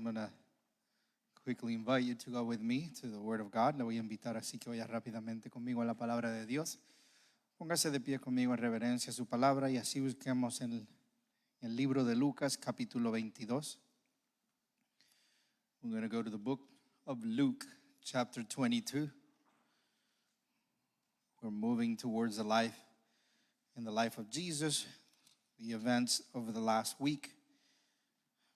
I'm going to quickly invite you to go with me to the Word of God. Le voy a invitar así que vaya rápidamente conmigo a la palabra de Dios. Póngase de pie conmigo en reverencia a su palabra y así busquemos en el libro de Lucas, capítulo 22. We're going to go to the book of Luke, chapter 22. We're moving towards the life of Jesus, the events of the last week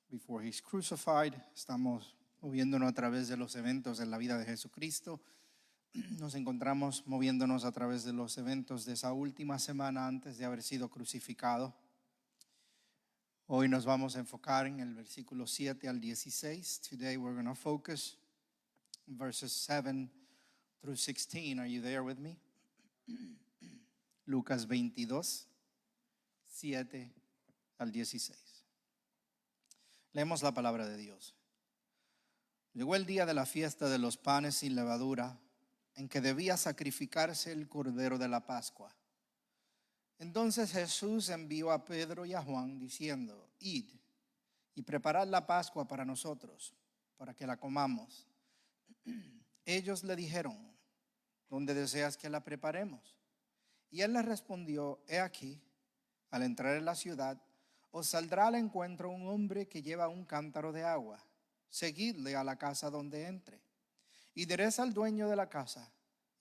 before he's crucified. Estamos moviéndonos a través de los eventos en la vida de Jesucristo. Nos encontramos moviéndonos a través de los eventos de esa última semana antes de haber sido crucificado. Hoy nos vamos a enfocar en el versículo 7 al 16. Today we're going to focus on verses 7 through 16. Are you there with me? Lucas 22, 7 al 16. Leemos la palabra de Dios. Llegó el día de la fiesta de los panes sin levadura, en que debía sacrificarse el cordero de la Pascua. Entonces Jesús envió a Pedro y a Juan diciendo: Id y preparad la Pascua para nosotros, para que la comamos. Ellos le dijeron: ¿dónde deseas que la preparemos? Y él les respondió: he aquí, al entrar en la ciudad, os saldrá al encuentro un hombre que lleva un cántaro de agua. Seguidle a la casa donde entre. Y diréis al dueño de la casa: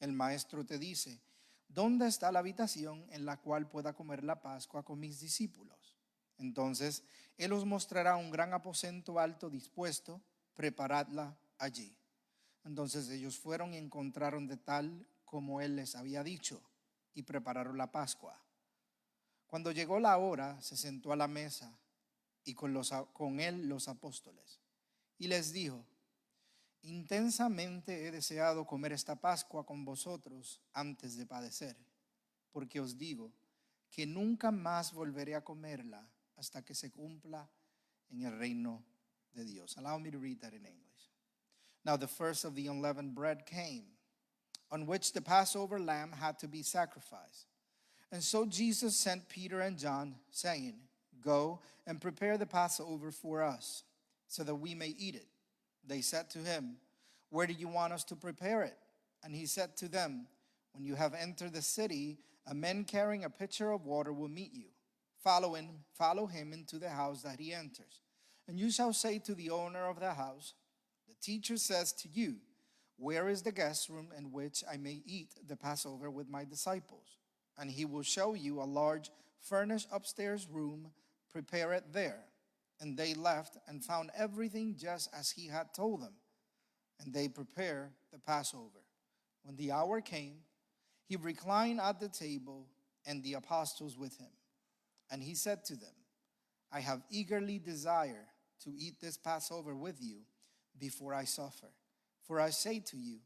el maestro te dice: ¿dónde está la habitación en la cual pueda comer la Pascua con mis discípulos? Entonces él os mostrará un gran aposento alto dispuesto, preparadla allí. Entonces ellos fueron y encontraron de tal como él les había dicho, y prepararon la Pascua. Cuando llegó la hora, se sentó a la mesa y con él los apóstoles. Y les dijo: intensamente he deseado comer esta Pascua con vosotros antes de padecer, porque os digo que nunca más volveré a comerla hasta que se cumpla en el reino de Dios. Allow me to read that in English. Now the first of the unleavened bread came, on which the Passover lamb had to be sacrificed. And so Jesus sent Peter and John, saying, go and prepare the Passover for us, so that we may eat it. They said to him, where do you want us to prepare it? And he said to them, when you have entered the city, a man carrying a pitcher of water will meet you. Follow him into the house that he enters. And you shall say to the owner of the house, the teacher says to you, where is the guest room in which I may eat the Passover with my disciples? And he will show you a large furnished upstairs room. Prepare it there. And they left and found everything just as he had told them. And they prepared the Passover. When the hour came, he reclined at the table and the apostles with him. And he said to them, I have eagerly desired to eat this Passover with you before I suffer. For I say to you,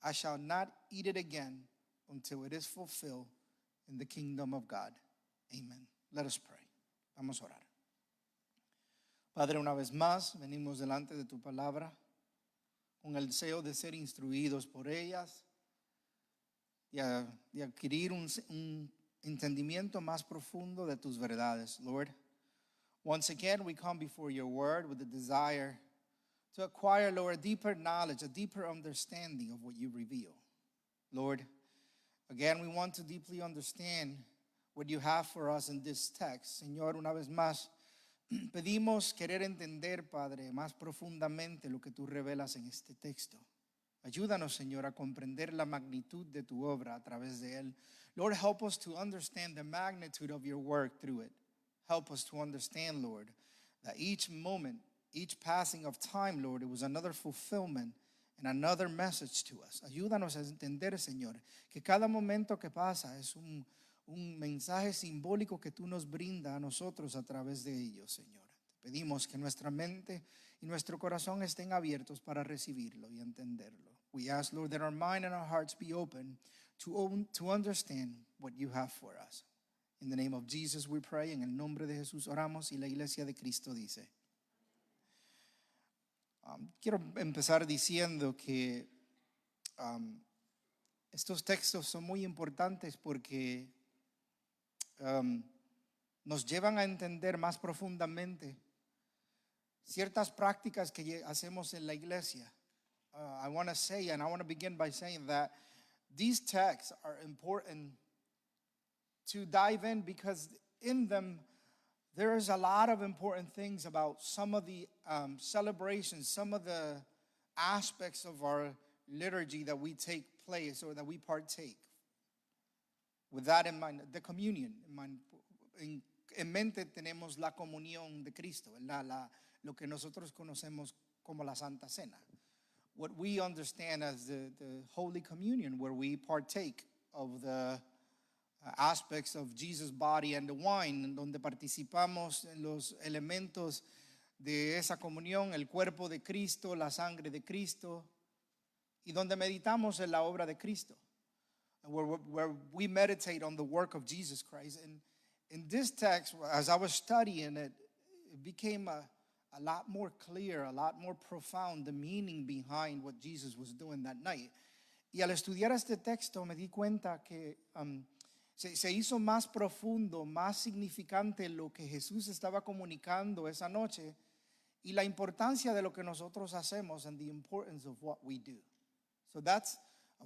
I shall not eat it again until it is fulfilled in the kingdom of God. Amen. Let us pray. Vamos a orar. Padre, una vez más venimos delante de tu palabra con el deseo de ser instruidos por ellas, de adquirir un entendimiento más profundo de tus verdades, Lord. Once again, we come before your word with the desire to acquire, Lord, a deeper knowledge, a deeper understanding of what you reveal. Lord, again, we want to deeply understand what you have for us in this text. Señor, una vez más, pedimos querer entender, Padre, más profundamente lo que tú revelas en este texto. Ayúdanos, Señor, a comprender la magnitud de tu obra a través de él. Lord, help us to understand the magnitude of your work through it. Help us to understand, Lord, that each moment, each passing of time, Lord, it was another fulfillment and another message to us. Ayúdanos a entender, Señor, que cada momento que pasa es un mensaje simbólico que tú nos brinda a nosotros a través de ellos, Señor. Te pedimos que nuestra mente y nuestro corazón estén abiertos para recibirlo y entenderlo. We ask, Lord, that our mind and our hearts be open to understand what you have for us. In the name of Jesus we pray, en el nombre de Jesús oramos y la iglesia de Cristo dice. Quiero empezar diciendo que estos textos son muy importantes porque nos llevan a entender más profundamente ciertas prácticas que hacemos en la iglesia. I want to say, and I want to begin by saying that these texts are important to dive in because in them there is a lot of important things about some of the celebrations, some of the aspects of our liturgy that we take place or that we partake. With that in mind, the communion in mind, en mente tenemos la comunión de Cristo, lo que nosotros conocemos como la Santa Cena. What we understand as the Holy Communion, where we partake of the aspects of Jesus' body and the wine, donde participamos en los elementos de esa comunión, el cuerpo de Cristo, la sangre de Cristo, y donde meditamos en la obra de Cristo, where we meditate on the work of Jesus Christ. And in this text, as I was studying it, it became a lot more clear, a lot more profound, the meaning behind what Jesus was doing that night. Y al estudiar este texto me di cuenta que se hizo más profundo, más significante lo que Jesús estaba comunicando esa noche y la importancia de lo que nosotros hacemos and the importance of what we do. So I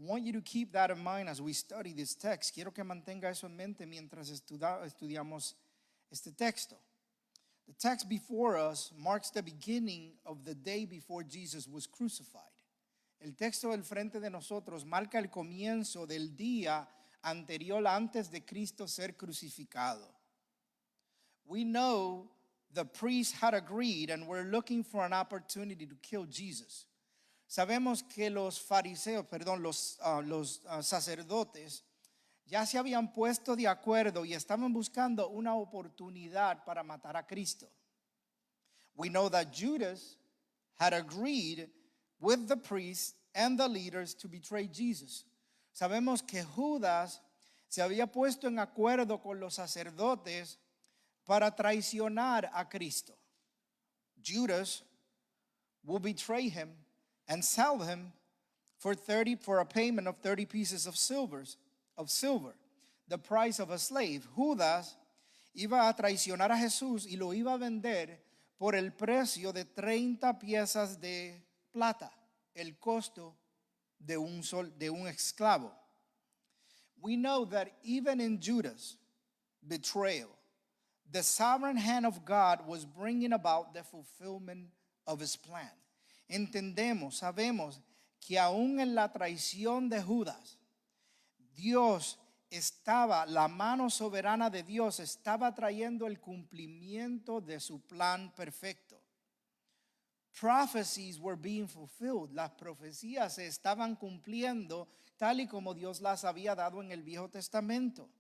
want you to keep that in mind as we study this text. Quiero que mantenga eso en mente mientras estudiamos este texto. The text before us marks the beginning of the day before Jesus was crucified. El texto del frente de nosotros marca el comienzo del día anterior antes de Cristo ser crucificado. We know the priests had agreed and were looking for an opportunity to kill Jesus. Sabemos que los sacerdotes ya se habían puesto de acuerdo y estaban buscando una oportunidad para matar a Cristo. We know that Judas had agreed with the priests and the leaders to betray Jesus. Sabemos que Judas se había puesto en acuerdo con los sacerdotes para traicionar a Cristo. Judas will betray him and sell him for a payment of 30 pieces of silver, the price of a slave. Judas iba a traicionar a Jesús y lo iba a vender por el precio de 30 piezas de plata, el costo de un esclavo. We know that even in Judas' betrayal, the sovereign hand of God was bringing about the fulfillment of his plan. Sabemos que aún en la traición de Judas, la mano soberana de Dios estaba trayendo el cumplimiento de su plan perfecto. Prophecies were being fulfilled. Las profecías se estaban cumpliendo tal y como Dios las había dado en el Viejo Testamento.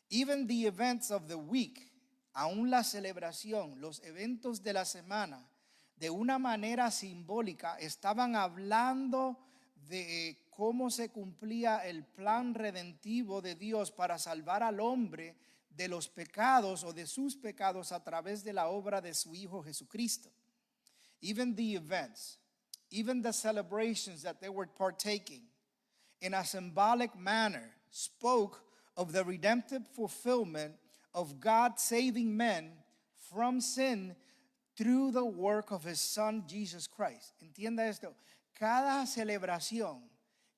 Even the events of the week, aún la celebración, los eventos de la semana, de una manera simbólica, estaban hablando de cómo se cumplía el plan redentivo de Dios para salvar al hombre de los pecados o de sus pecados a través de la obra de su Hijo Jesucristo. Even the events, even the celebrations that they were partaking in a symbolic manner spoke of the redemptive fulfillment of God saving men from sin through the work of his son Jesus Christ. Entienda esto, cada celebración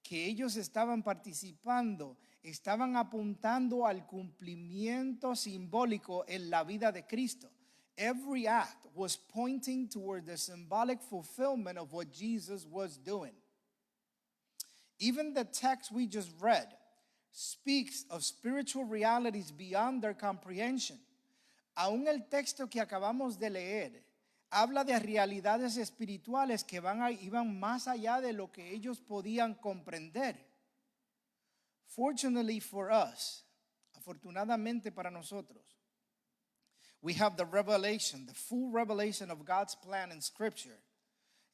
que ellos estaban participando estaban apuntando al cumplimiento simbólico en la vida de Cristo. Every act was pointing toward the symbolic fulfillment of what Jesus was doing. Even the text we just read speaks of spiritual realities beyond their comprehension. Aún el texto que acabamos de leer habla de realidades espirituales que iban más allá de lo que ellos podían comprender. Fortunately for us, afortunadamente para nosotros, we have the revelation, the full revelation of God's plan in Scripture,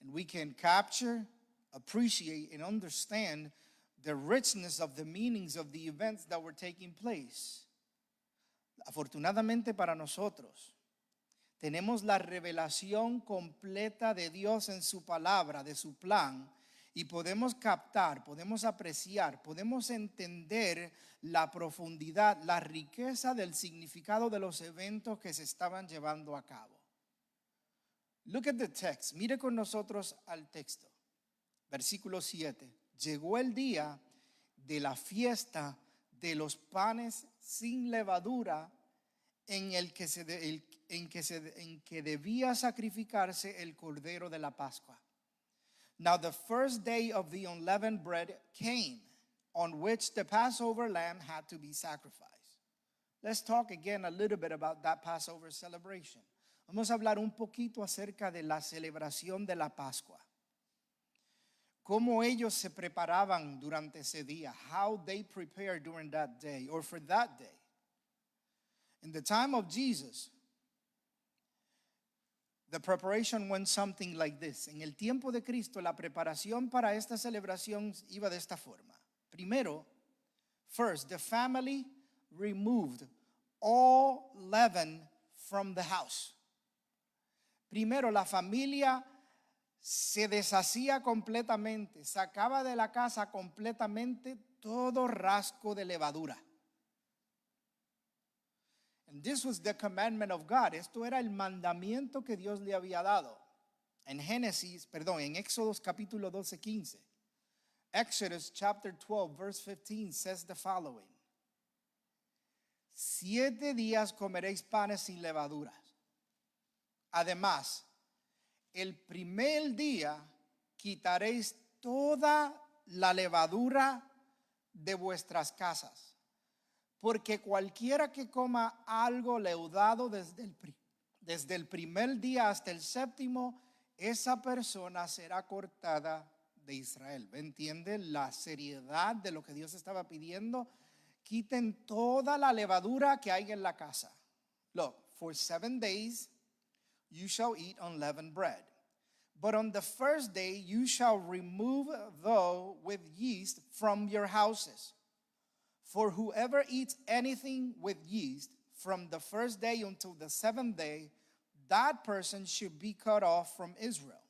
and we can capture, appreciate, and understand the richness of the meanings of the events that were taking place. Afortunadamente para nosotros, tenemos la revelación completa de Dios en su palabra, de su plan, y podemos captar, podemos apreciar, podemos entender la profundidad, la riqueza del significado de los eventos que se estaban llevando a cabo. Look at the text. Mire con nosotros al texto. Versículo 7. Llegó el día de la fiesta de los panes sin levadura en que debía sacrificarse el cordero de la Pascua. Now the first day of the unleavened bread came, on which the Passover lamb had to be sacrificed. Let's talk again a little bit about that Passover celebration. Vamos a hablar un poquito acerca de la celebración de la Pascua. Cómo ellos se preparaban durante ese día. How they prepared during that day or for that day. In the time of Jesus, the preparation went something like this. En el tiempo de Cristo, la preparación para esta celebración iba de esta forma. Primero, first, the family removed all leaven from the house. Primero, la familia se deshacía completamente, sacaba de la casa completamente todo rasgo de levadura. And this was the commandment of God. Esto era el mandamiento que Dios le había dado. En Éxodo capítulo 12:15. Exodus chapter 12 verse 15 says the following. 7 días comeréis panes sin levaduras. Además, el primer día quitaréis toda la levadura de vuestras casas, porque cualquiera que coma algo leudado desde el primer día hasta el séptimo, esa persona será cortada de Israel. ¿Me entiende la seriedad de lo que Dios estaba pidiendo? Quiten toda la levadura que hay en la casa. Look, for 7 days you shall eat unleavened bread. But on the first day you shall remove dough with yeast from your houses. For whoever eats anything with yeast from the first day until the 7th day, that person should be cut off from Israel.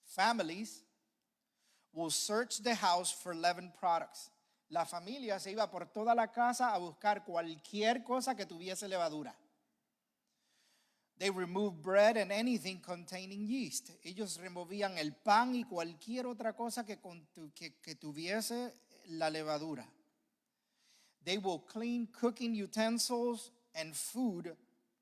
Families will search the house for leavened products. La familia se iba por toda la casa a buscar cualquier cosa que tuviese levadura. They removed bread and anything containing yeast. Ellos removían el pan y cualquier otra cosa que tuviese la levadura. They will clean cooking utensils and food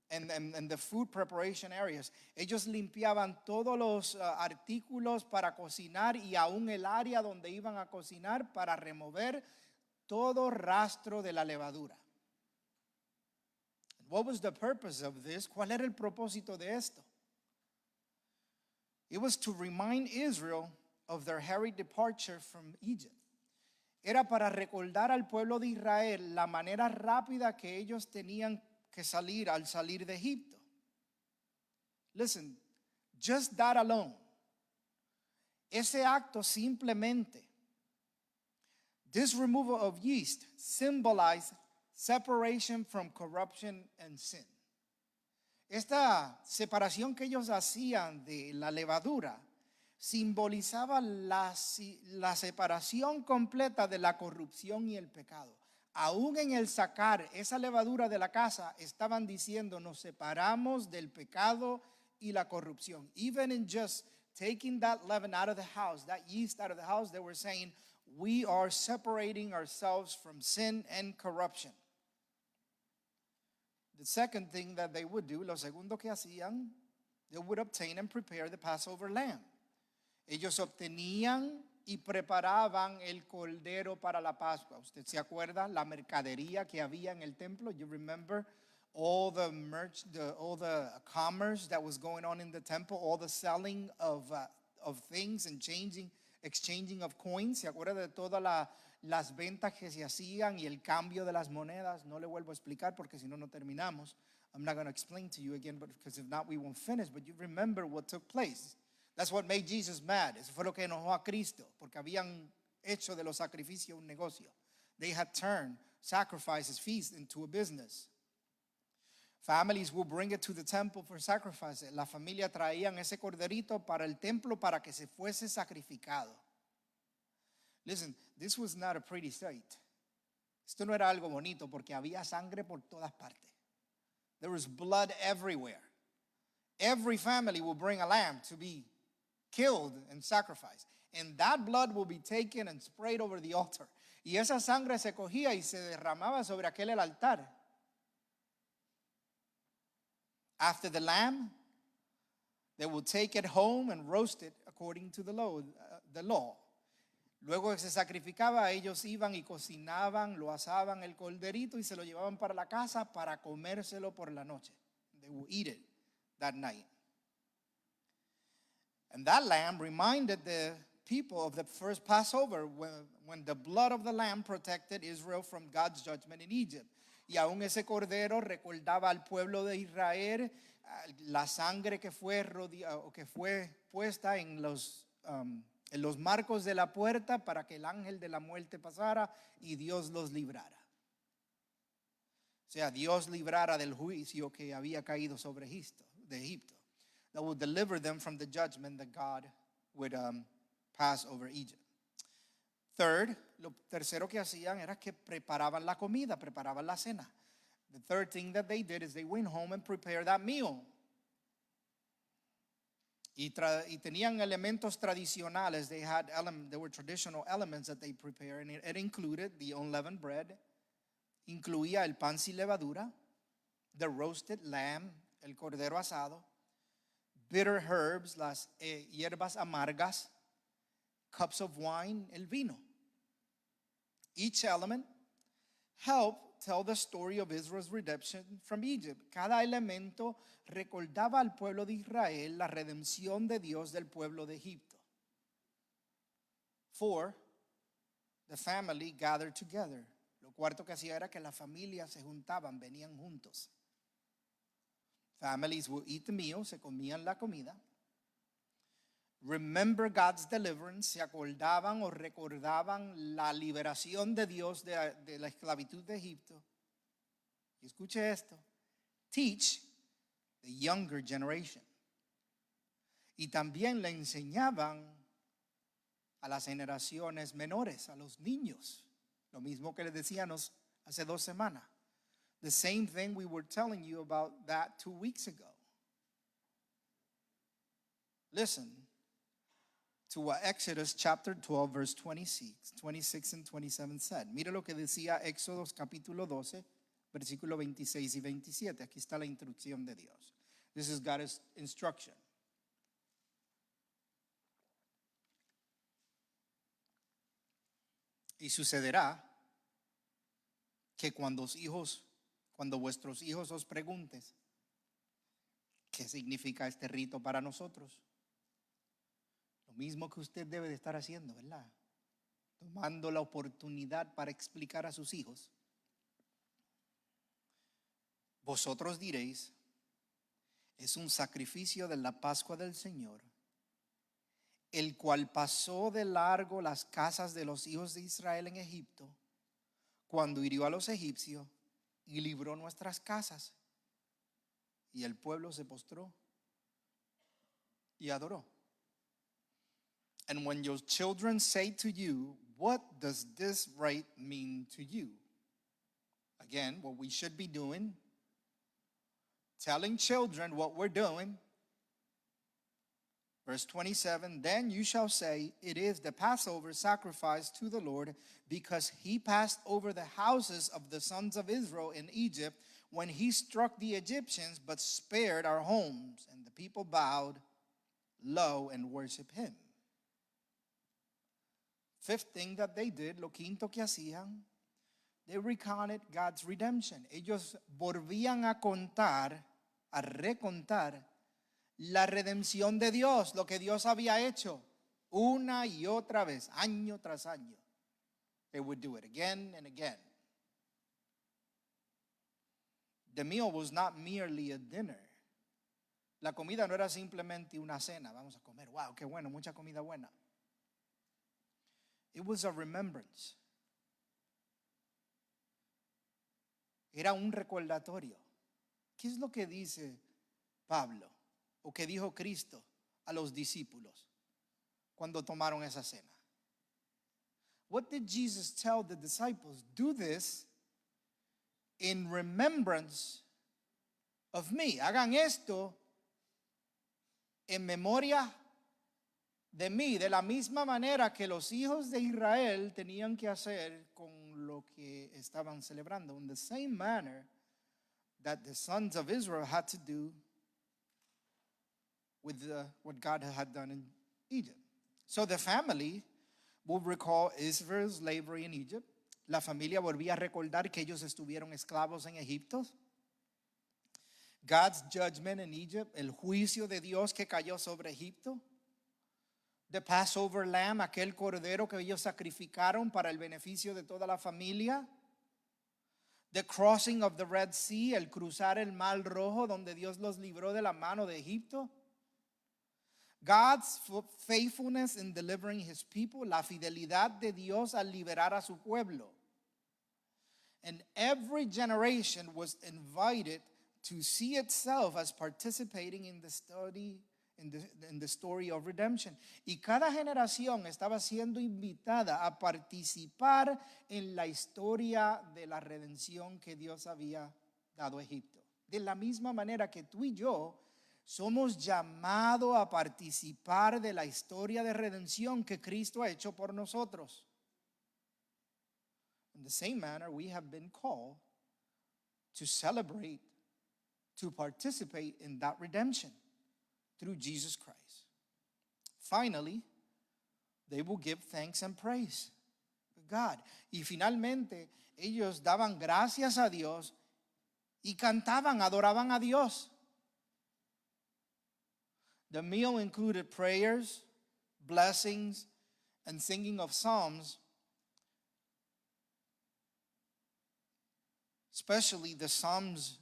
and the food preparation areas. Ellos limpiaban todos los artículos para cocinar y aún el área donde iban a cocinar para remover todo rastro de la levadura. What was the purpose of this? ¿Cuál era el propósito de esto? It was to remind Israel of their hairy departure from Egypt. Era para recordar al pueblo de Israel la manera rápida que ellos tenían que salir al salir de Egipto. Listen, just that alone. Ese acto simplemente. This removal of yeast symbolized separation from corruption and sin. Esta separación que ellos hacían de la levadura simbolizaba la separación completa de la corrupción y el pecado. Aún en el sacar esa levadura de la casa, estaban diciendo, nos separamos del pecado y la corrupción. Even in just taking that leaven out of the house, that yeast out of the house, they were saying, we are separating ourselves from sin and corruption. The second thing that they would do, lo segundo que hacían, they would obtain and prepare the Passover lamb. Ellos obtenían y preparaban el cordero para la Pascua. ¿Usted se acuerda la mercadería que había en el templo? You remember all the all the commerce that was going on in the temple, all the selling of things and exchanging of coins. ¿Se acuerda de todas las ventas que se hacían y el cambio de las monedas? No le vuelvo a explicar porque si no, no terminamos. I'm not going to explain to you again, because if not, we won't finish. But you remember what took place. That's what made Jesus mad. Eso fue lo que enojó a Cristo, porque habían hecho de los sacrificios un negocio. They had turned sacrifices, feasts into a business. Families will bring it to the temple for sacrifice. La familia traían ese corderito para el templo para que se fuese sacrificado. Listen, this was not a pretty sight. Esto no era algo bonito porque había sangre por todas partes. There was blood everywhere. every family will bring a lamb to be killed and sacrificed. And that blood will be taken and sprayed over the altar. Y esa sangre se cogía y se derramaba sobre aquel el altar. After the lamb, they will take it home and roast it according to the law. Luego que se sacrificaba, ellos iban y cocinaban, lo asaban el corderito y se lo llevaban para la casa para comérselo por la noche. They will eat it that night. And that lamb reminded the people of the first Passover when the blood of the lamb protected Israel from God's judgment in Egypt. Y aún ese cordero recordaba al pueblo de Israel la sangre que fue puesta en los marcos de la puerta para que el ángel de la muerte pasara y Dios los librara. O sea, Dios librara del juicio que había caído sobre Egipto. That would deliver them from the judgment that God would pass over Egypt. Third, lo tercero que hacían era que preparaban la comida, preparaban la cena. The third thing that they did is they went home and prepared that meal. Y tenían elementos tradicionales. There were traditional elements that they prepared, and it included the unleavened bread, incluía el pan sin levadura, the roasted lamb, el cordero asado, bitter herbs, las hierbas amargas, cups of wine, el vino. Each element helped tell the story of Israel's redemption from Egypt. Cada elemento recordaba al pueblo de Israel la redención de Dios del pueblo de Egipto. 4, the family gathered together. Lo cuarto que hacía era que las familias se juntaban, venían juntos. Families will eat the meal, se comían la comida. Remember God's deliverance, se acordaban o recordaban la liberación de Dios de la esclavitud de Egipto. Y escuche esto. Teach the younger generation. Y también le enseñaban a las generaciones menores, a los niños. Lo mismo que les decíamos hace 2 semanas. The same thing we were telling you about that 2 weeks ago. Listen to what Exodus chapter 12 verse 26 and 27 said. Mira lo que decía Éxodo capítulo 12, versículo 26 y 27. Aquí está la instrucción de Dios. This is God's instruction. Y sucederá que cuando vuestros hijos os pregunten qué significa este rito para nosotros, lo mismo que usted debe de estar haciendo, ¿verdad? Tomando la oportunidad para explicar a sus hijos. Vosotros diréis, es un sacrificio de la Pascua del Señor, el cual pasó de largo las casas de los hijos de Israel en Egipto, cuando hirió a los egipcios y libró nuestras casas. Y el pueblo se postró y adoró. And when your children say to you, what does this rite mean to you? Again, what we should be doing, telling children what we're doing. Verse 27, then you shall say, it is the Passover sacrifice to the Lord, because he passed over the houses of the sons of Israel in Egypt when he struck the Egyptians, but spared our homes. And the people bowed low and worshiped him. Fifth thing that they did, lo quinto que hacían, they recounted God's redemption. Ellos volvían a contar, a recontar la redención de Dios, lo que Dios había hecho una y otra vez, año tras año. They would do it again and again. The meal was not merely a dinner. La comida no era simplemente una cena. Vamos a comer, wow, qué bueno, mucha comida buena. It was a remembrance. Era un recordatorio. ¿Qué es lo que dice Pablo o que dijo Cristo a los discípulos cuando tomaron esa cena? What did Jesus tell the disciples? Do this in remembrance of me. Hagan esto en memoria de mí, de la misma manera que los hijos de Israel tenían que hacer con lo que estaban celebrando. In the same manner that the sons of Israel had to do with what God had done in Egypt. So the family would recall Israel's slavery in Egypt. La familia volvía a recordar que ellos estuvieron esclavos en Egipto. God's judgment in Egypt, el juicio de Dios que cayó sobre Egipto. The Passover lamb, aquel cordero que ellos sacrificaron para el beneficio de toda la familia. The crossing of the Red Sea, el cruzar el Mar Rojo, donde Dios los libró de la mano de Egipto. God's faithfulness in delivering his people, la fidelidad de Dios al liberar a su pueblo. And every generation was invited to see itself as participating in the study, in the story of redemption. Y cada generación estaba siendo invitada a participar en la historia de la redención que Dios había dado a Egipto. De la misma manera que tú y yo somos llamados a participar de la historia de redención que Cristo ha hecho por nosotros. In the same manner, we have been called to celebrate, to participate in that redemption through Jesus Christ. Finally, they will give thanks and praise to God. Y finalmente, ellos daban gracias a Dios y cantaban, adoraban a Dios. The meal included prayers, blessings, and singing of psalms, especially the psalms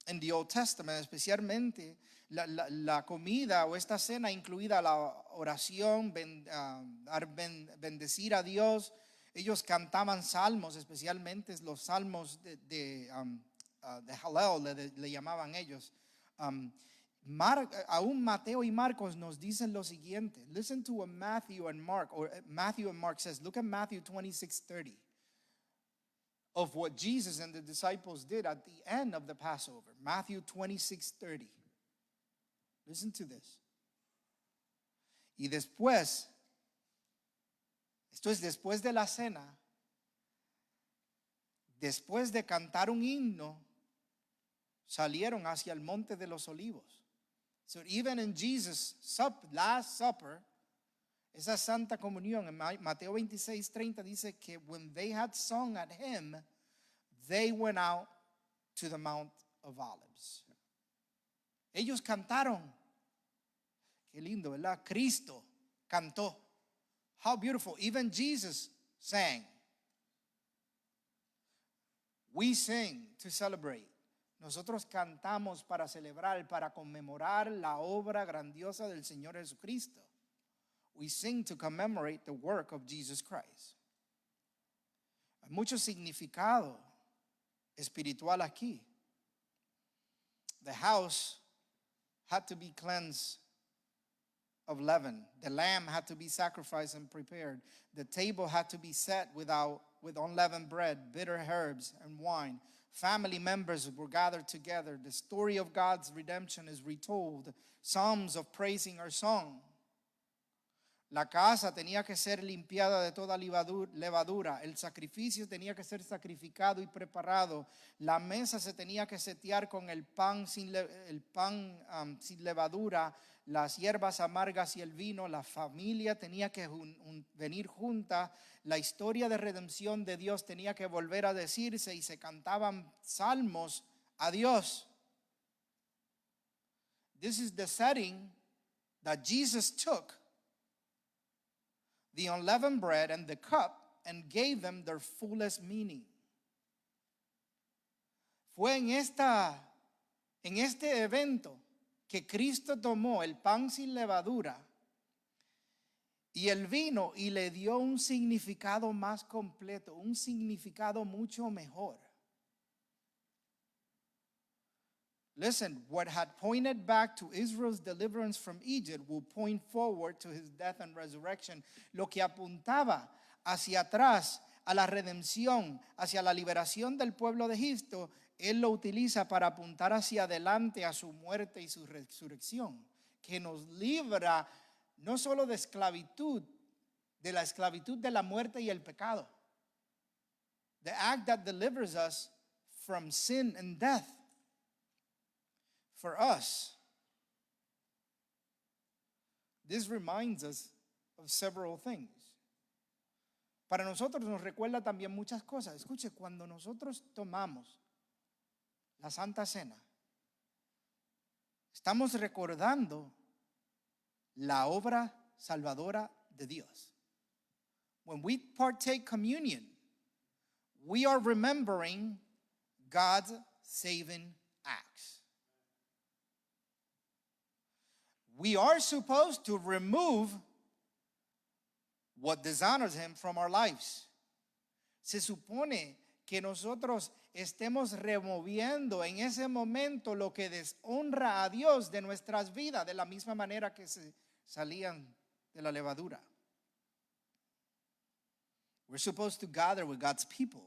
in the Old Testament, especialmente la comida o esta cena incluida la oración, bendecir a Dios. Ellos cantaban salmos, especialmente los salmos de Hallel, le llamaban ellos. Aún Mateo y Marcos nos dicen lo siguiente. Listen to what Matthew and Mark says. Look at Matthew 26:30. Of what Jesus and the disciples did at the end of the Passover. Matthew 26:30. Listen to this. Y después, esto es después de la cena, después de cantar un himno, salieron hacia el monte de los olivos. So even in Jesus' Last Supper, esa Santa Comunión, en Mateo 26:30 dice que when they had sung at him, they went out to the Mount of Olives. Ellos cantaron. Qué lindo, ¿verdad? Cristo cantó. How beautiful. Even Jesus sang. We sing to celebrate. Nosotros cantamos para celebrar, para conmemorar la obra grandiosa del Señor Jesucristo. We sing to commemorate the work of Jesus Christ. Hay mucho significado espiritual aquí. The house had to be cleansed of leaven. The lamb had to be sacrificed and prepared. The table had to be set with unleavened bread, bitter herbs, and wine. Family members were gathered together. The story of God's redemption is retold. Psalms of praising are sung. La casa tenía que ser limpiada de toda levadura. El sacrificio tenía que ser sacrificado y preparado. La mesa se tenía que setear con el pan sin levadura, las hierbas amargas y el vino. La familia tenía que venir junta. La historia de redención de Dios tenía que volver a decirse y se cantaban salmos a Dios. This is the setting that Jesus took the unleavened bread and the cup and gave them their fullest meaning. Fue en este evento que Cristo tomó el pan sin levadura y el vino y le dio un significado más completo, un significado mucho mejor. Listen, what had pointed back to Israel's deliverance from Egypt will point forward to his death and resurrection. Lo que apuntaba hacia atrás a la redención, hacia la liberación del pueblo de Egipto, él lo utiliza para apuntar hacia adelante a su muerte y su resurrección. que nos libra no solo de esclavitud, de la esclavitud de la muerte y el pecado. The act that delivers us from sin and death. For us, this reminds us of several things. Para nosotros nos recuerda también muchas cosas. Escuche, cuando nosotros tomamos la Santa Cena, estamos recordando la obra salvadora de Dios. When we partake communion, we are remembering God's saving acts. We are supposed to remove what dishonors him from our lives. Se supone que nosotros estemos removiendo en ese momento lo que deshonra a Dios de nuestras vidas, de la misma manera que se salían de la levadura. We're supposed to gather with God's people.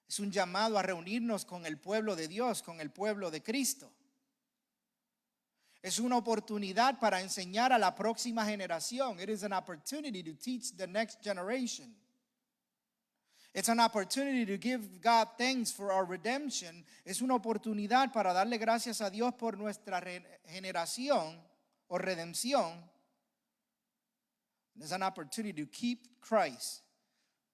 Es un llamado a reunirnos con el pueblo de Dios, con el pueblo de Cristo. Es una oportunidad para enseñar a la próxima generación. It is an opportunity to teach the next generation. It's an opportunity to give God thanks for our redemption. Es una oportunidad para darle gracias a Dios por nuestra generación o redención. It's an opportunity to keep Christ,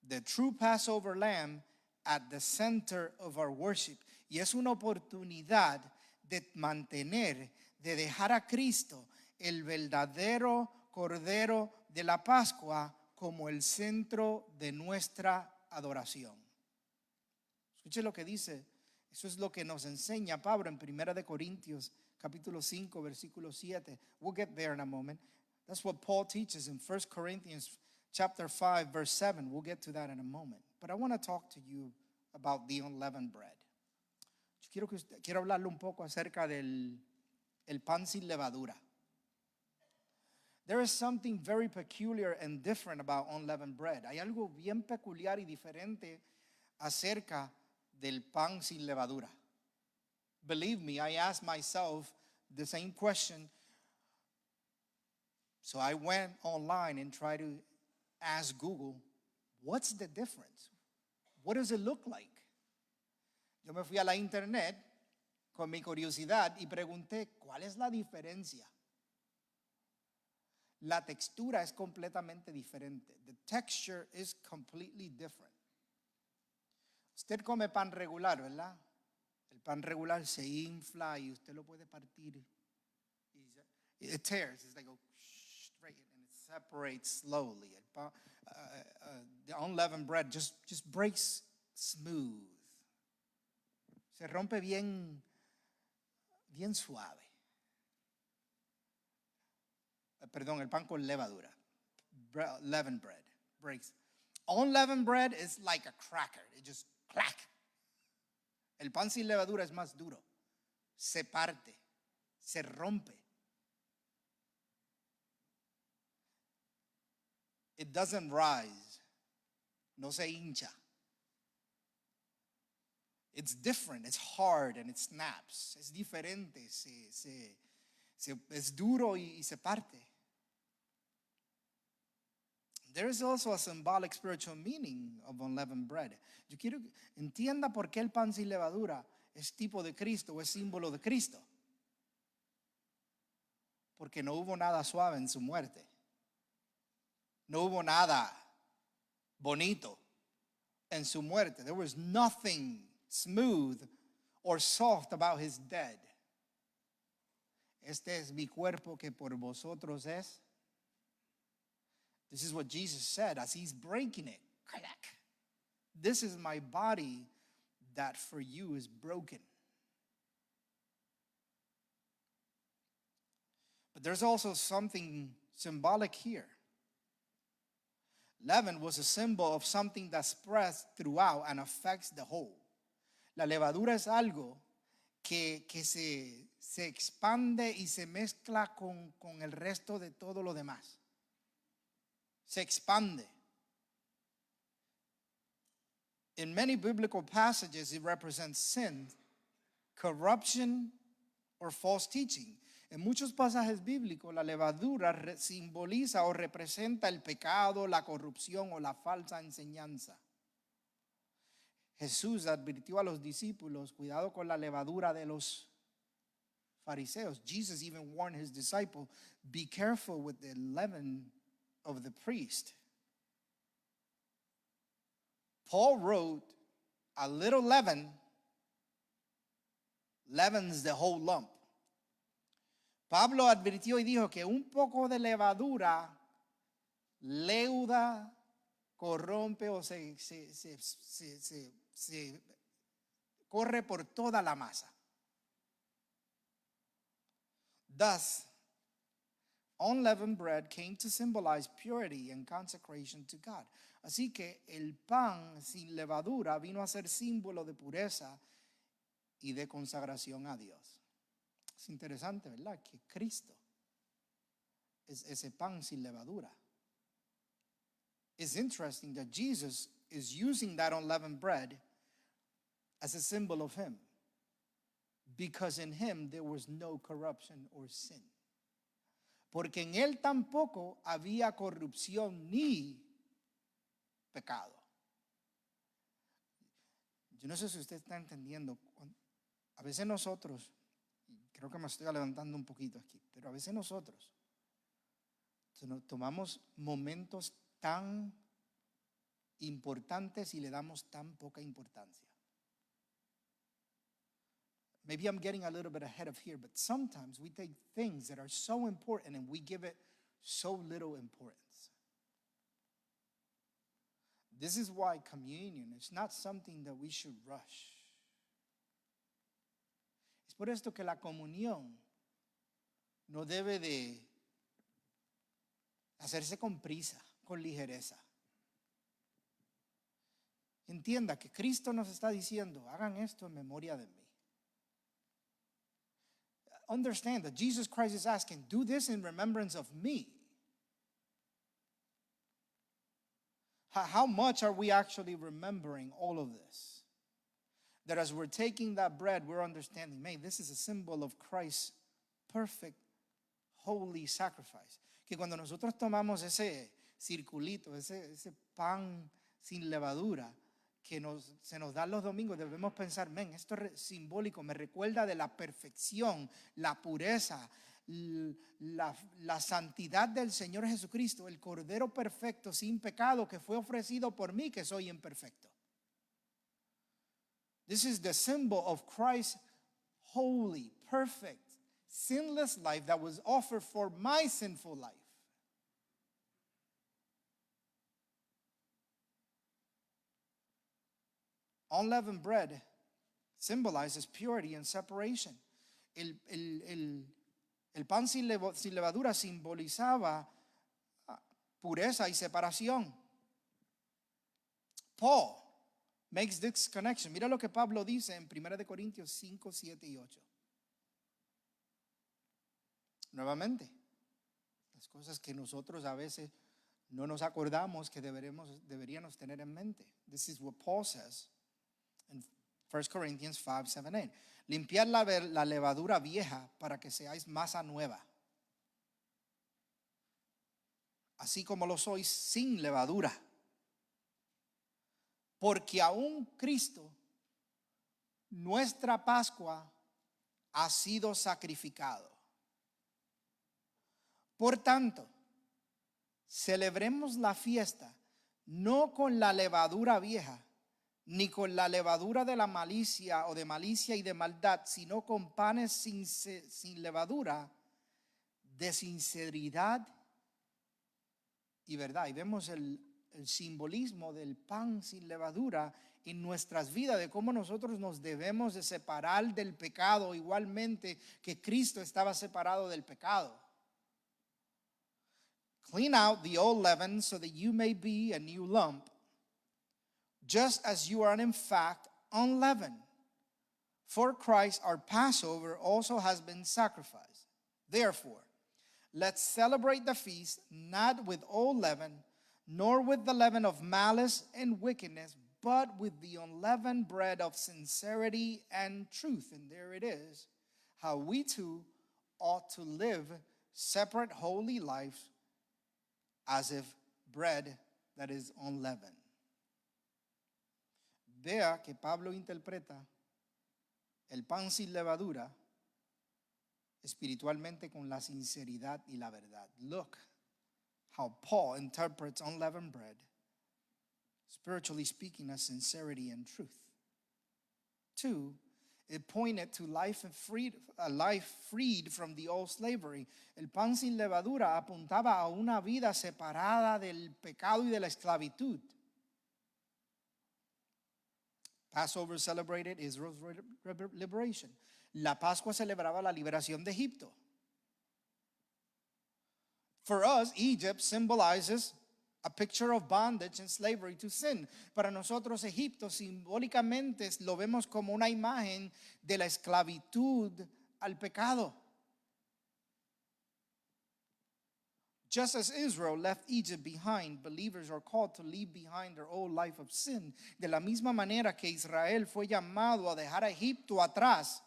the true Passover lamb, at the center of our worship. Y es una oportunidad de mantener, de dejar a Cristo, el verdadero Cordero de la Pascua, como el centro de nuestra adoración. Escuche lo que dice. Eso es lo que nos enseña Pablo en 1 de Corintios capítulo 5 versículo 7. We'll get there in a moment. That's what Paul teaches in 1 Corinthians chapter 5 verse 7. We'll get to that in a moment. But I want to talk to you about the unleavened bread. Quiero hablarle un poco acerca del el pan sin levadura. There is something very peculiar and different about unleavened bread. Hay algo bien peculiar y diferente acerca del pan sin levadura. Believe me, I asked myself the same question. So I went online and tried to ask Google, what's the difference? What does it look like? Yo me fui a la internet con mi curiosidad y pregunté, ¿cuál es la diferencia? La textura es completamente diferente. The texture is completely different. Usted come pan regular, ¿verdad? El pan regular se infla y usted lo puede partir. It tears. It's like straight and it separates slowly. The unleavened bread just breaks smooth. Se rompe bien suave. Perdón, el pan con levadura. Leavened bread breaks. Unleavened bread is like a cracker. It just clack. El pan sin levadura es más duro. Se parte. Se rompe. It doesn't rise. No se hincha. It's different. It's hard and it snaps. Es diferente. Es duro y se parte. There is also a symbolic spiritual meaning of unleavened bread. Yo quiero que entienda por qué el pan sin levadura es tipo de Cristo o es símbolo de Cristo. Porque no hubo nada suave en su muerte. No hubo nada bonito en su muerte. There was nothing smooth or soft about his death. Este es mi cuerpo que por vosotros es. This is what Jesus said as he's breaking it. This is my body that for you is broken. But there's also something symbolic here. Leaven was a symbol of something that spreads throughout and affects the whole. La levadura es algo que se expande y se mezcla con el resto de todo lo demás. Se expande. In many biblical passages, it represents sin, corruption, or false teaching. En muchos pasajes bíblicos, la levadura simboliza o representa el pecado, la corrupción o la falsa enseñanza. Jesús advirtió a los discípulos, cuidado con la levadura de los fariseos. Jesus even warned his disciples, be careful with the leaven of the priest. Paul wrote, a little leaven leavens the whole lump. Pablo advirtió y dijo que un poco de levadura leuda, corrompe o se corre por toda la masa. Thus, unleavened bread came to symbolize purity and consecration to God. Así que el pan sin levadura vino a ser símbolo de pureza y de consagración a Dios. Es interesante, ¿verdad? Que Cristo es ese pan sin levadura. It's interesting that Jesus is using that unleavened bread as a symbol of him, because in him there was no corruption or sin. Porque en él tampoco había corrupción ni pecado. Yo no sé si usted está entendiendo. A veces nosotros, creo que me estoy levantando un poquito aquí, pero a veces nosotros tomamos momentos tan importantes y le damos tan poca importancia. Maybe I'm getting a little bit ahead of here, but sometimes we take things that are so important and we give it so little importance. This is why communion is not something that we should rush. Es por esto que la comunión no debe de hacerse con prisa, con ligereza. Entienda que Cristo nos está diciendo, hagan esto en memoria de mí. Understand that Jesus Christ is asking, do this in remembrance of me. How much are we actually remembering all of this? That as we're taking that bread, we're understanding, man, this is a symbol of Christ's perfect, holy sacrifice. Que cuando nosotros tomamos ese circulito, ese pan sin levadura, que se nos da los domingos, debemos pensar, men, esto es simbólico, me recuerda de la perfección, la pureza, la santidad del Señor Jesucristo, el Cordero perfecto, sin pecado, que fue ofrecido por mí, que soy imperfecto. This is the symbol of Christ's holy, perfect, sinless life that was offered for my sinful life. Unleavened bread symbolizes purity and separation. El pan sin levadura simbolizaba pureza y separación. Paul makes this connection. Mira lo que Pablo dice en 1 Corintios 5, 7 y 8. Nuevamente, las cosas que nosotros a veces no nos acordamos que deberíamos tener en mente. This is what Paul says in 1 Corinthians 5, 7, 8. Limpiar la levadura vieja para que seáis masa nueva, así como lo sois sin levadura. Porque aún Cristo, nuestra Pascua, ha sido sacrificado. Por tanto, celebremos la fiesta no con la levadura vieja, ni con la levadura de la malicia o de malicia y de maldad, sino con panes sin levadura, de sinceridad y verdad. Y vemos el simbolismo del pan sin levadura en nuestras vidas, de cómo nosotros nos debemos de separar del pecado, igualmente que Cristo estaba separado del pecado. Clean out the old leaven so that you may be a new lump, just as you are in fact unleavened. For Christ our Passover also has been sacrificed. Therefore, let's celebrate the feast not with old leaven, nor with the leaven of malice and wickedness, but with the unleavened bread of sincerity and truth. And there it is, how we too ought to live separate holy lives as if bread that is unleavened. Vea que Pablo interpreta el pan sin levadura espiritualmente con la sinceridad y la verdad. Look how Paul interprets unleavened bread, spiritually speaking, as sincerity and truth. 2, it pointed to a life freed from the old slavery. El pan sin levadura apuntaba a una vida separada del pecado y de la esclavitud. Passover celebrated Israel's liberation. La Pascua celebraba la liberación de Egipto. For us, Egypt symbolizes a picture of bondage and slavery to sin. Para nosotros, Egipto simbólicamente lo vemos como una imagen de la esclavitud al pecado. Just as Israel left Egypt behind, believers are called to leave behind their old life of sin. De la misma manera que Israel fue llamado a dejar a Egipto atrás,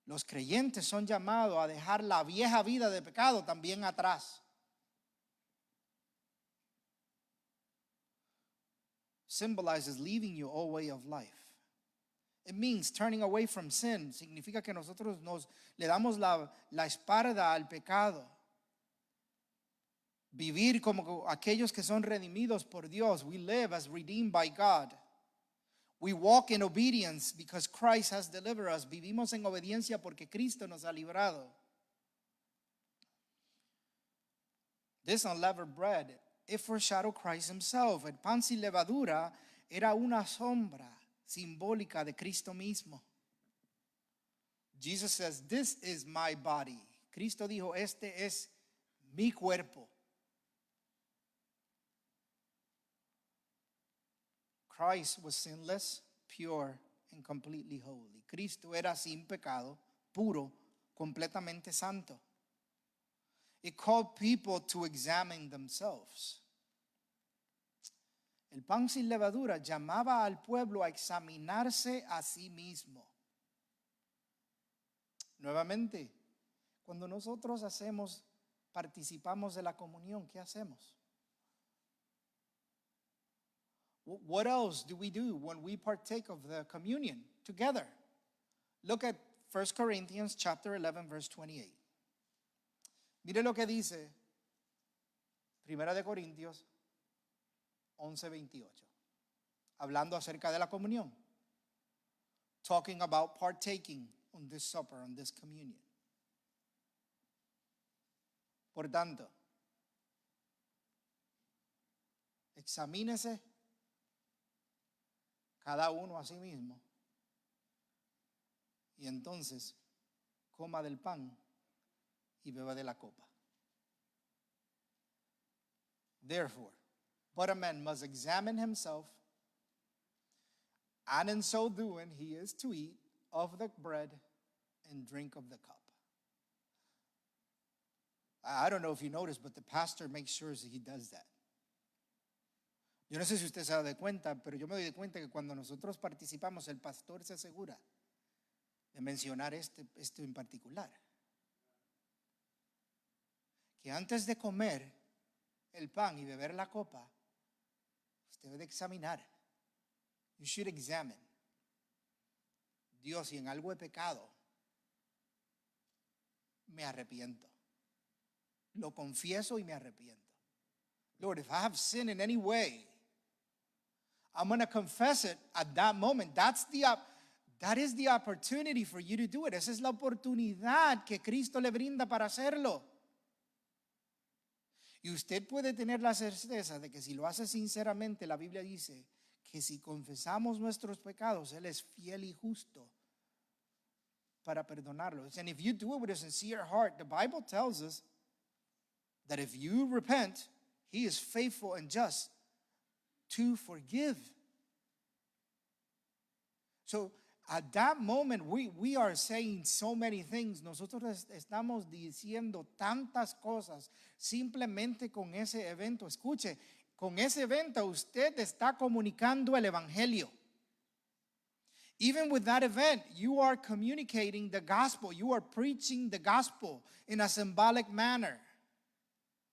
los creyentes son llamados a dejar la vieja vida de pecado también atrás. Symbolizes leaving your old way of life. It means turning away from sin. Significa que nosotros le damos la espalda al pecado. Vivir como aquellos que son redimidos por Dios. We live as redeemed by God. We walk in obedience because Christ has delivered us. Vivimos en obediencia porque Cristo nos ha librado. This unleavened bread, it foreshadowed Christ himself. El pan sin levadura era una sombra simbólica de Cristo mismo. Jesus says, "This is my body." Cristo dijo, "Este es mi cuerpo." Christ was sinless, pure, and completely holy. Cristo era sin pecado, puro, completamente santo. It called people to examine themselves. El pan sin levadura llamaba al pueblo a examinarse a sí mismo. Nuevamente, cuando nosotros participamos de la comunión, ¿qué hacemos? What else do we do when we partake of the communion together? Look at 1 Corinthians chapter 11, verse 28. Mire lo que dice 1 de Corintios 11, 28. Hablando acerca de la comunión. Talking about partaking on this supper, on this communion. Por tanto, examínese cada uno a sí mismo y entonces coma del pan y beba de la copa. Therefore, but a man must examine himself, and in so doing he is to eat of the bread and drink of the cup. I don't know if you noticed, but the pastor makes sure that he does that. Yo no sé si usted se da cuenta, pero yo me doy cuenta que cuando nosotros participamos, el pastor se asegura de mencionar esto en particular. Que antes de comer el pan y beber la copa, usted debe examinar. You should examine. Dios, si en algo he pecado, me arrepiento. Lo confieso y me arrepiento. Lord, if I have sinned in any way, I'm going to confess it at that moment. That is the opportunity for you to do it. Esa es la oportunidad que Cristo le brinda para hacerlo. Y usted puede tener la certeza de que si lo hace sinceramente, la Biblia dice que si confesamos nuestros pecados, Él es fiel y justo para perdonarlos. And if you do it with a sincere heart, the Bible tells us that if you repent, He is faithful and just to forgive. So at that moment, we are saying so many things. Nosotros estamos diciendo tantas cosas simplemente con ese evento. Escuche, con ese evento usted está comunicando el evangelio. Even with that event, you are communicating the gospel. You are preaching the gospel in a symbolic manner.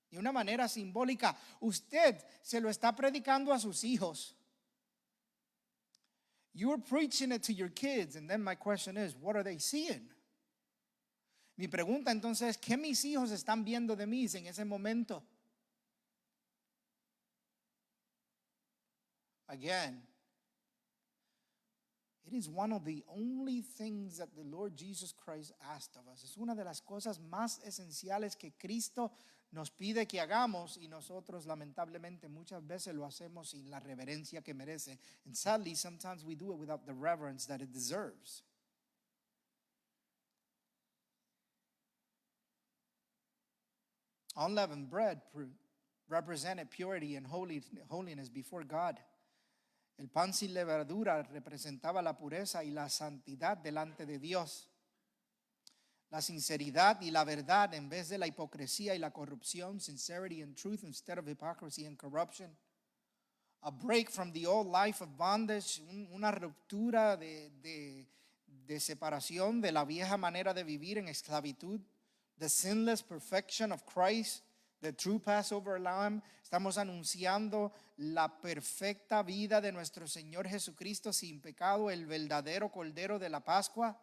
De una manera simbólica. Usted se lo está predicando a sus hijos. You are preaching it to your kids. And then my question is, what are they seeing? Mi pregunta entonces es, ¿qué mis hijos están viendo de mí en ese momento? Again, it is one of the only things that the Lord Jesus Christ asked of us. Es una de las cosas más esenciales que Cristo nos pide que hagamos y nosotros lamentablemente muchas veces lo hacemos sin la reverencia que merece. And sadly, sometimes we do it without the reverence that it deserves. Unleavened bread represented purity and holiness before God. El pan sin levadura representaba la pureza y la santidad delante de Dios. La sinceridad y la verdad en vez de la hipocresía y la corrupción. Sincerity and truth instead of hypocrisy and corruption. A break from the old life of bondage. Una ruptura de separación de la vieja manera de vivir en esclavitud. The sinless perfection of Christ. The true Passover Lamb. Estamos anunciando la perfecta vida de nuestro Señor Jesucristo sin pecado, el verdadero Cordero de la Pascua.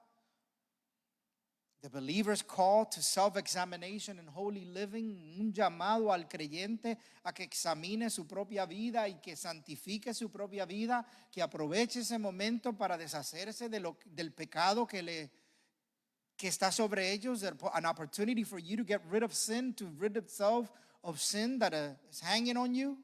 The believer's call to self-examination and holy living. Un llamado al creyente a que examine su propia vida y que santifique su propia vida, que aproveche ese momento para deshacerse del pecado que está sobre ellos, an opportunity for you to get rid of sin, to rid itself of sin that is hanging on you.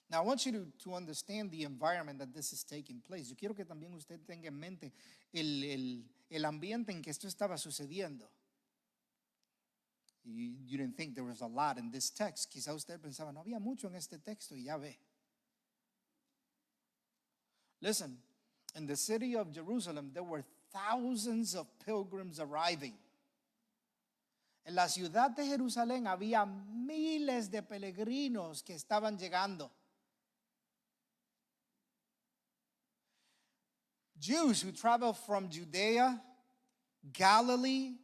Now, I want you to understand the environment that this is taking place. Yo quiero que también usted tenga en mente el ambiente en que esto estaba sucediendo. You didn't think there was a lot in this text. Quizá usted pensaba, no había mucho en este texto, y ya ve. Listen, in the city of Jerusalem, there were thousands of pilgrims arriving. En la ciudad de Jerusalén había miles de peregrinos que estaban llegando. Jews who traveled from Judea, Galilee,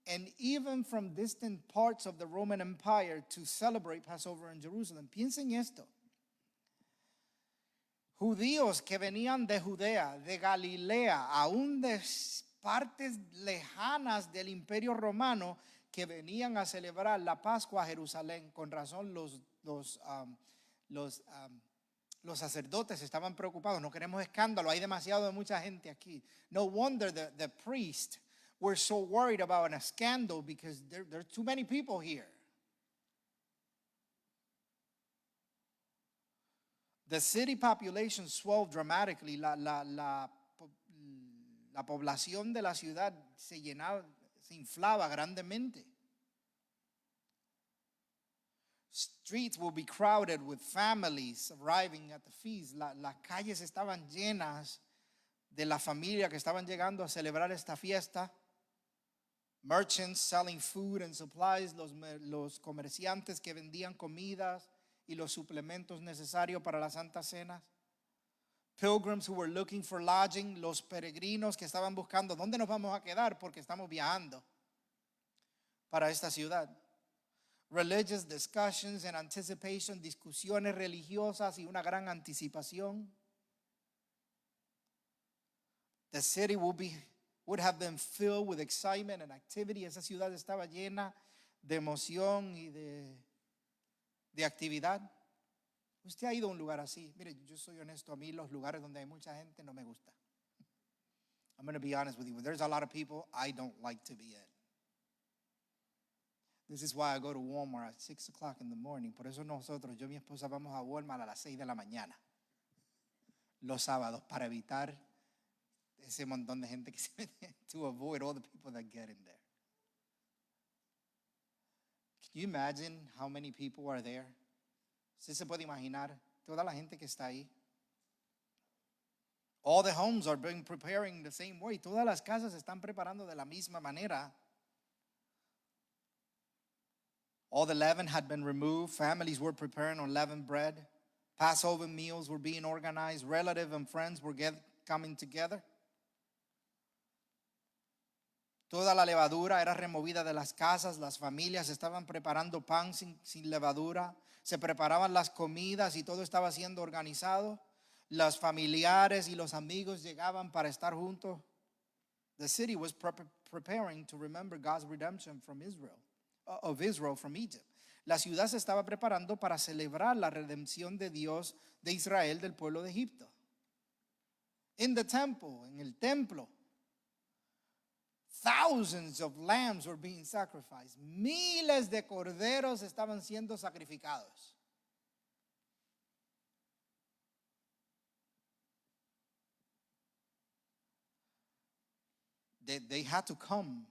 and even from distant parts of the Roman Empire to celebrate Passover in Jerusalem. Piensen esto. Judíos que venían de Judea, de Galilea, aún de partes lejanas del Imperio Romano, que venían a celebrar la Pascua a Jerusalén. Con razón los sacerdotes estaban preocupados. No queremos escándalo, hay demasiado de mucha gente aquí. No wonder the priests were so worried about a scandal because there are too many people here. The city population swelled dramatically. La población de la ciudad se inflaba grandemente. Streets will be crowded with families arriving at the feast. Las calles estaban llenas de la familia que estaban llegando a celebrar esta fiesta. Merchants selling food and supplies, los comerciantes que vendían comidas y los suplementos necesarios para la Santa Cena. Pilgrims who were looking for lodging, los peregrinos que estaban buscando dónde nos vamos a quedar porque estamos viajando para esta ciudad. Religious discussions and anticipation, discusiones religiosas y una gran anticipación. The city would have been filled with excitement and activity. Esa ciudad estaba llena de emoción y de actividad. Usted ha ido a un lugar así. Mire, yo soy honesto, a mí los lugares donde hay mucha gente no me gusta. I'm going to be honest with you. When there's a lot of people, I don't like to be in. This is why I go to Walmart at 6 o'clock in the morning. Por eso nosotros, yo y mi esposa vamos a Walmart a las 6 de la mañana. Los sábados, para evitar ese montón de gente que se mete, to avoid all the people that get in there. Can you imagine how many people are there? ¿Usted se puede imaginar toda la gente que está ahí? All the homes are preparing the same way. Todas las casas se están preparando de la misma manera. All the leaven had been removed. Families were preparing unleavened bread. Passover meals were being organized. Relatives and friends were coming together. Toda la levadura era removida de las casas. Las familias estaban preparando pan sin levadura. Se preparaban las comidas y todo estaba siendo organizado. Los familiares y los amigos llegaban para estar juntos. The city was preparing to remember God's redemption from Israel from Egypt. La ciudad se estaba preparando para celebrar la redención de Dios de Israel del pueblo de Egipto. In the temple, en el templo, thousands of lambs were being sacrificed. Miles de corderos estaban siendo sacrificados. They had to come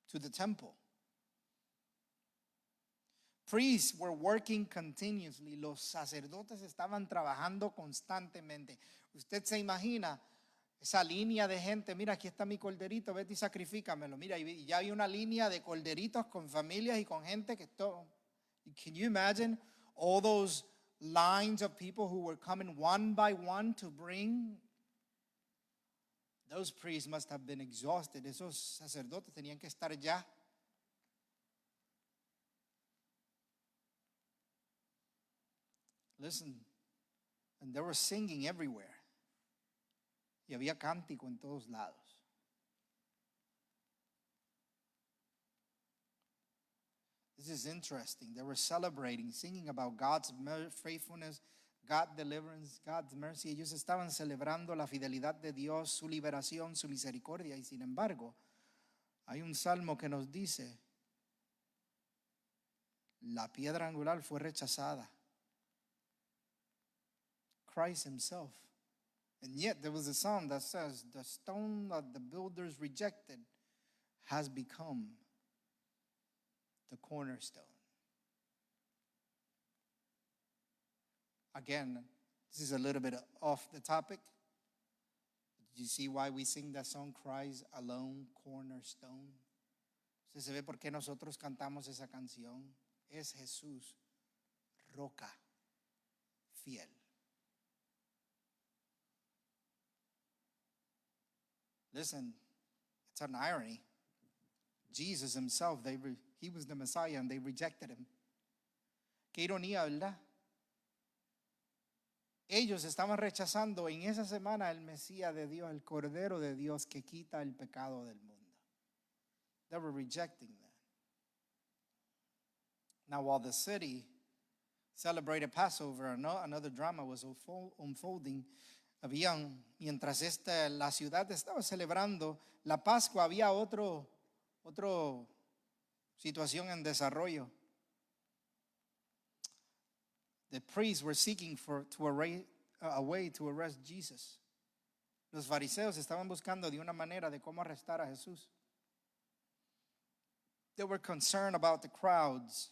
to the temple. Priests were working continuously. Los sacerdotes estaban trabajando constantemente. Usted se imagina esa línea de gente. Mira, aquí está mi corderito, vete y sacrifícamelo. Mira, y ya hay una línea de corderitos con familias y con gente que todo. Can you imagine all those lines of people who were coming one by one to bring? Those priests must have been exhausted. Esos sacerdotes tenían que estar ya. Listen, and they were singing everywhere. Y había cántico en todos lados. This is interesting. They were celebrating, singing about God's faithfulness, God's deliverance, God's mercy. Ellos estaban celebrando la fidelidad de Dios, su liberación, su misericordia. Y sin embargo, hay un salmo que nos dice, la piedra angular fue rechazada. Christ himself. And yet there was a psalm that says, the stone that the builders rejected has become the cornerstone. Again, this is a little bit off the topic. Did you see why we sing that song, Christ alone, cornerstone? ¿Se ve por qué nosotros cantamos esa canción? Es Jesús, roca fiel. Listen, it's an irony. Jesus himself, he was the Messiah and they rejected him. Qué ironía, ¿verdad? Ellos estaban rechazando en esa semana el Mesías de Dios, el Cordero de Dios que quita el pecado del mundo. They were rejecting that. Now, while the city celebrated Passover, another drama was unfolding. Mientras la ciudad estaba celebrando la Pascua, había otra situación en desarrollo. The priests were seeking a way to arrest Jesus. Los fariseos estaban buscando de una manera de cómo arrestar a Jesús. They were concerned about the crowds.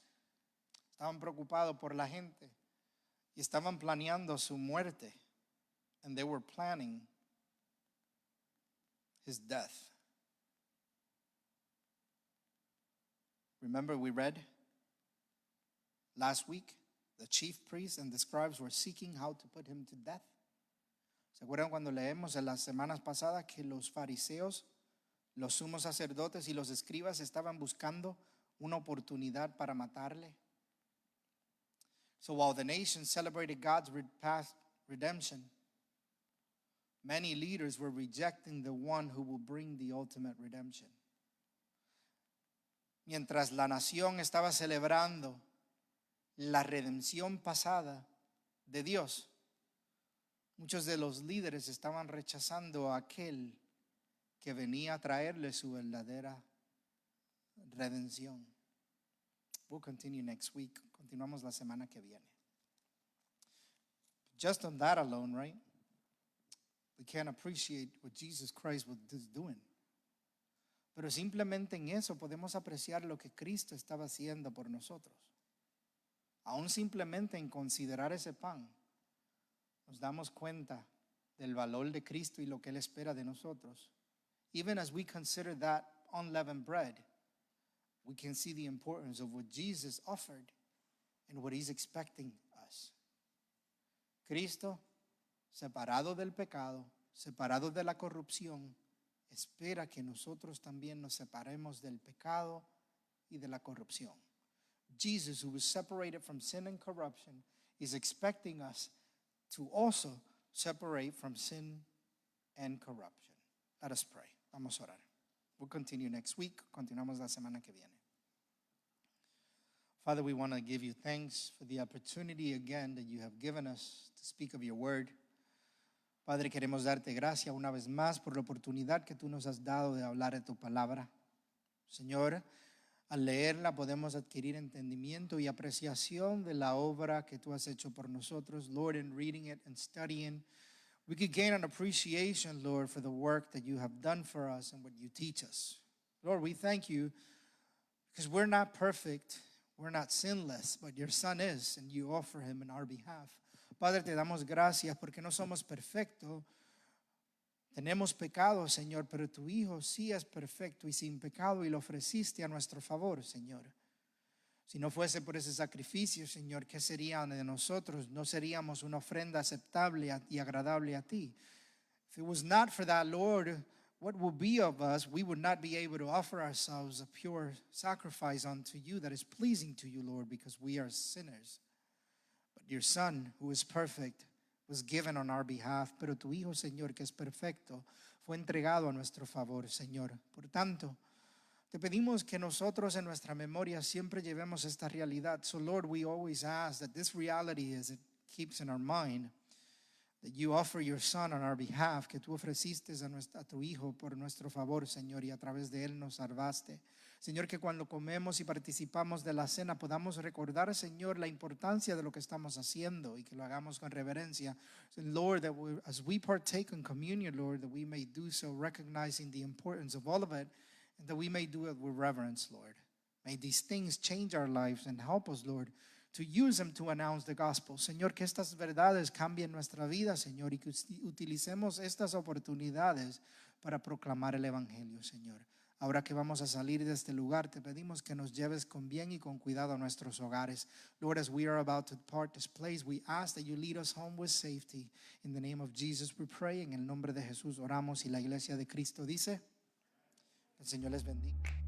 Estaban preocupados por la gente y estaban planeando su muerte. And they were planning his death. Remember we read last week, the chief priests and the scribes were seeking how to put him to death. ¿Se acuerdan cuando leemos en las semanas pasadas que los fariseos, los sumos sacerdotes y los escribas estaban buscando una oportunidad para matarle? So while the nation celebrated God's past redemption, many leaders were rejecting the one who will bring the ultimate redemption. Mientras la nación estaba celebrando la redención pasada de Dios, muchos de los líderes estaban rechazando a aquel que venía a traerle su verdadera redención. We'll continue next week. Continuamos la semana que viene. Just on that alone, right? We can't appreciate what Jesus Christ was doing. Pero simplemente en eso podemos apreciar lo que Cristo estaba haciendo por nosotros. Aún simplemente en considerar ese pan, nos damos cuenta del valor de Cristo y lo que Él espera de nosotros. Even as we consider that unleavened bread, we can see the importance of what Jesus offered and what He's expecting us. Cristo, separado del pecado, separado de la corrupción, espera que nosotros también nos separemos del pecado y de la corrupción. Jesus, who was separated from sin and corruption, is expecting us to also separate from sin and corruption. Let us pray. Vamos a orar. We'll continue next week. Continuamos la semana que viene. Father, we want to give you thanks for the opportunity again that you have given us to speak of your word. Padre, queremos darte gracias una vez más por la oportunidad que tú nos has dado de hablar de tu palabra. Señor, al leerla podemos adquirir entendimiento y apreciación de la obra que tú has hecho por nosotros. Lord, in reading it and studying, we could gain an appreciation, Lord, for the work that you have done for us and what you teach us. Lord, we thank you because we're not perfect, we're not sinless, but your Son is, and you offer him in our behalf. Padre, te damos gracias porque no somos perfectos. Tenemos pecado, Señor, pero tu Hijo sí es perfecto y sin pecado y lo ofreciste a nuestro favor, Señor. Si no fuese por ese sacrificio, Señor, ¿qué sería de nosotros? No seríamos una ofrenda aceptable y agradable a ti. If it was not for that, Lord, what would be of us? We would not be able to offer ourselves a pure sacrifice unto you that is pleasing to you, Lord, because we are sinners. But your Son, who is perfect, was given on our behalf, pero tu Hijo, Señor, que es perfecto, fue entregado a nuestro favor, Señor. Por tanto, te pedimos que nosotros en nuestra memoria siempre llevemos esta realidad. So, Lord, we always ask that this reality, as it keeps in our mind, that you offer your Son on our behalf, que tú ofreciste a tu Hijo por nuestro favor, Señor, y a través de él nos salvaste. Señor, que cuando comemos y participamos de la cena podamos recordar, Señor, la importancia de lo que estamos haciendo y que lo hagamos con reverencia. So, Lord, that as we partake in communion, Lord, that we may do so recognizing the importance of all of it, and that we may do it with reverence, Lord. May these things change our lives and help us, Lord, to use them to announce the gospel. Señor, que estas verdades cambien nuestra vida, Señor, y que utilicemos estas oportunidades para proclamar el evangelio, Señor. Ahora que vamos a salir de este lugar, te pedimos que nos lleves con bien y con cuidado a nuestros hogares. Lord, as we are about to depart this place, we ask that you lead us home with safety. In the name of Jesus we pray. En el nombre de Jesús oramos y la iglesia de Cristo dice, el Señor les bendiga.